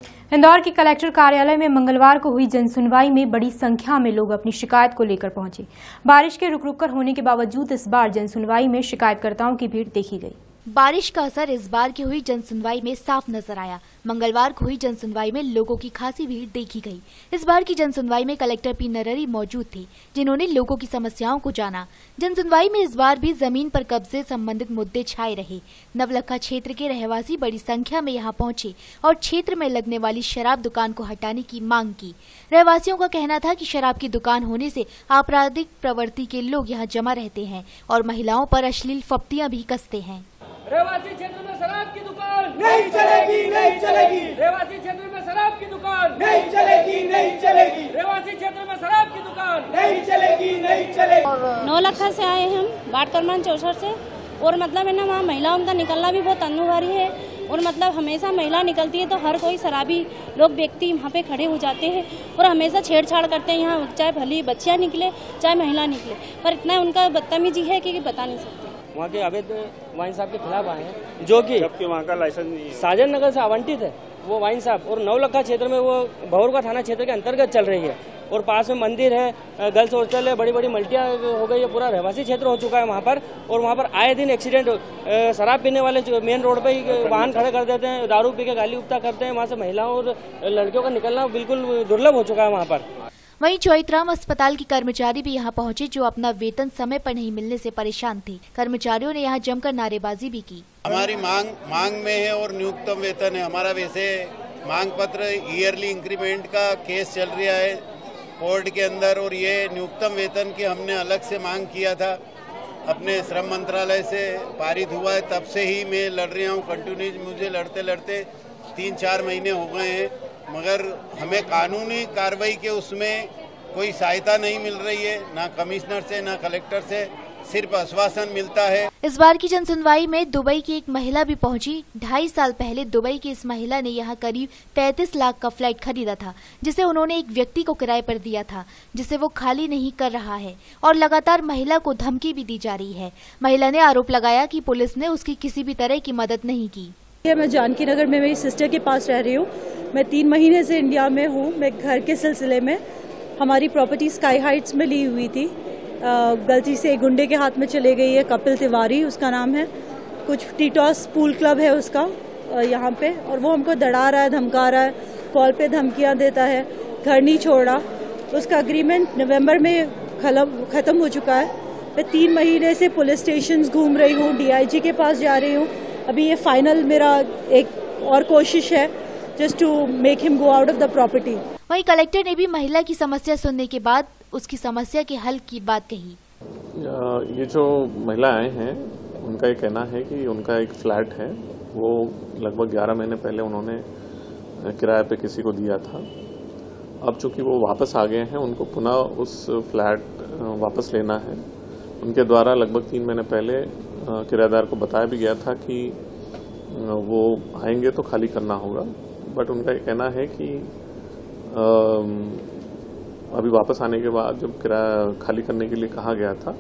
इंदौर के कलेक्टर कार्यालय में मंगलवार को हुई जनसुनवाई में बड़ी संख्या में लोग अपनी शिकायत को लेकर पहुंचे। बारिश के रुक रुक कर होने के बावजूद इस बार जनसुनवाई में शिकायतकर्ताओं की भीड़ देखी गई। बारिश का असर इस बार की हुई जनसुनवाई में साफ नजर आया। मंगलवार को हुई जनसुनवाई में लोगों की खासी भीड़ देखी गई। इस बार की जनसुनवाई में कलेक्टर पी नरहरि मौजूद थे, जिन्होंने लोगों की समस्याओं को जाना। जनसुनवाई में इस बार भी जमीन पर कब्जे संबंधित मुद्दे छाए रहे। नवलखा क्षेत्र के रहवासी बड़ी संख्या में यहां पहुंचे और क्षेत्र में लगने वाली शराब दुकान को हटाने की मांग की। रहवासियों का कहना था कि शराब की दुकान होने से आपराधिक प्रवृत्ति के लोग यहाँ जमा रहते हैं और महिलाओं पर अश्लील फप्तियां भी कसते हैं। रहवासी क्षेत्र में शराब की दुकान नहीं चलेगी, नहीं चलेगी। रहवासी क्षेत्र में शराब की दुकान नहीं चलेगी, नहीं चलेगी। रहवासी क्षेत्र में शराब की दुकान नहीं चलेगी, नहीं चलेगी। नौलखा से आए हैं हम, बाट क्रमांक 64 से। और मतलब है ना, वहाँ महिलाओं का निकलना भी बहुत अनिवार्य है। और मतलब हमेशा महिला निकलती है तो हर कोई शराबी लोग व्यक्ति वहाँ पे खड़े हो जाते हैं और हमेशा छेड़छाड़ करते हैं। यहाँ चाहे भली बच्चियाँ निकले चाहे महिला निकले, पर इतना उनका बदतमीजी है कि बता नहीं सकते। वहाँ के अवैध वाइन साहब के खिलाफ आए हैं, जो कि जबकि वहाँ का लाइसेंस नहीं है। साजन नगर से आवंटित है वो वाइन साहब, और नवलखा क्षेत्र में वो भौरका थाना क्षेत्र के अंतर्गत चल रही है। और पास में मंदिर है, गर्ल्स हॉस्टल है, बड़ी बड़ी मल्टियाँ हो गई है, पूरा रहवासी क्षेत्र हो चुका है वहाँ पर। और वहाँ पर आए दिन एक्सीडेंट, शराब पीने वाले जो मेन रोड पे ही वाहन खड़े कर देते हैं, दारू पी के गाली उपता करते हैं। वहाँ से महिलाओं और लड़कियों का निकलना बिल्कुल दुर्लभ हो चुका है वहाँ पर। वहीं चौइथराम अस्पताल के कर्मचारी भी यहां पहुंचे, जो अपना वेतन समय पर नहीं मिलने से परेशान थे। कर्मचारियों ने यहां जमकर नारेबाजी भी की। हमारी मांग में है और न्यूनतम वेतन है हमारा। वैसे मांग पत्र ईयरली इंक्रीमेंट का केस चल रहा है कोर्ट के अंदर, और ये न्यूनतम वेतन की हमने अलग से मांग किया था, अपने श्रम मंत्रालय से पारित हुआ है। तब से ही मैं लड़ रहा हूँ कंटिन्यू। मुझे लड़ते लड़ते 3-4 महीने हो गए हैं, मगर हमें कानूनी कार्रवाई के उसमें कोई सहायता नहीं मिल रही है, ना कमिश्नर से ना कलेक्टर से, सिर्फ आश्वासन मिलता है। इस बार की जनसुनवाई में दुबई की एक महिला भी पहुंची। 2.5 साल पहले दुबई की इस महिला ने यहां करीब 35 लाख का फ्लैट खरीदा था, जिसे उन्होंने एक व्यक्ति को किराए पर दिया था, जिसे वो खाली नहीं कर रहा है और लगातार महिला को धमकी भी दी जा रही है। महिला ने आरोप लगाया कि पुलिस ने उसकी किसी भी तरह की मदद नहीं की। मैं जानकी नगर में मेरी सिस्टर के पास रह रही हूँ। मैं 3 महीने से इंडिया में हूँ। मैं घर के सिलसिले में हमारी प्रॉपर्टी स्काई हाइट्स में ली हुई थी, गलती से एक गुंडे के हाथ में चले गई है। कपिल तिवारी उसका नाम है। कुछ टीटॉस पूल क्लब है उसका यहाँ पे, और वो हमको दड़ा रहा है, धमका रहा है, कॉल पे धमकियाँ देता है, घर नहीं छोड़ रहा। उसका अग्रीमेंट नवंबर में ख़त्म हो चुका है। मैं 3 महीने से पुलिस स्टेशन घूम रही हूँ, DIG के पास जा रही हूँ। अभी ये फाइनल मेरा एक और कोशिश है, just to make him go out of the property. वहीं कलेक्टर ने भी महिला की समस्या सुनने के बाद उसकी समस्या के हल की बात कही। ये जो महिलाएं हैं, उनका ये कहना है कि उनका एक फ्लैट है, वो लगभग 11 महीने पहले उन्होंने किराए पे किसी को दिया था। अब चूंकि वो वापस आ गए हैं, उनको पुनः उस फ्लैट वापस लेना है। उनके द्वारा लगभग 3 महीने पहले किराएदार को बताया भी गया था कि वो आएंगे तो खाली करना होगा, बट उनका ये कहना है कि अभी वापस आने के बाद जब किराया खाली करने के लिए कहा गया था,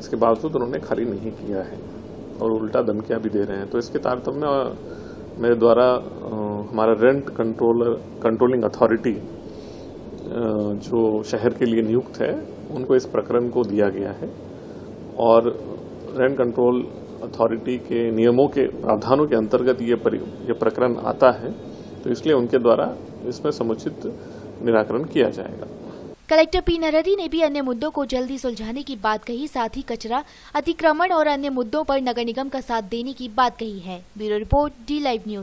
इसके बावजूद उन्होंने खाली नहीं किया है और उल्टा धमकियां भी दे रहे हैं। तो इसके तारतम्य मेरे द्वारा हमारा रेंट कंट्रोलिंग अथॉरिटी जो शहर के लिए नियुक्त है, उनको इस प्रकरण को दिया गया है। और रेंट कंट्रोल अथॉरिटी के नियमों के प्रावधानों के अंतर्गत ये प्रकरण आता है, तो इसलिए उनके द्वारा इसमें समुचित निराकरण किया जाएगा। कलेक्टर पी नरहरि ने भी अन्य मुद्दों को जल्दी सुलझाने की बात कही, साथ ही कचरा अतिक्रमण और अन्य मुद्दों पर नगर निगम का साथ देने की बात कही है। Bureau report, D Live News।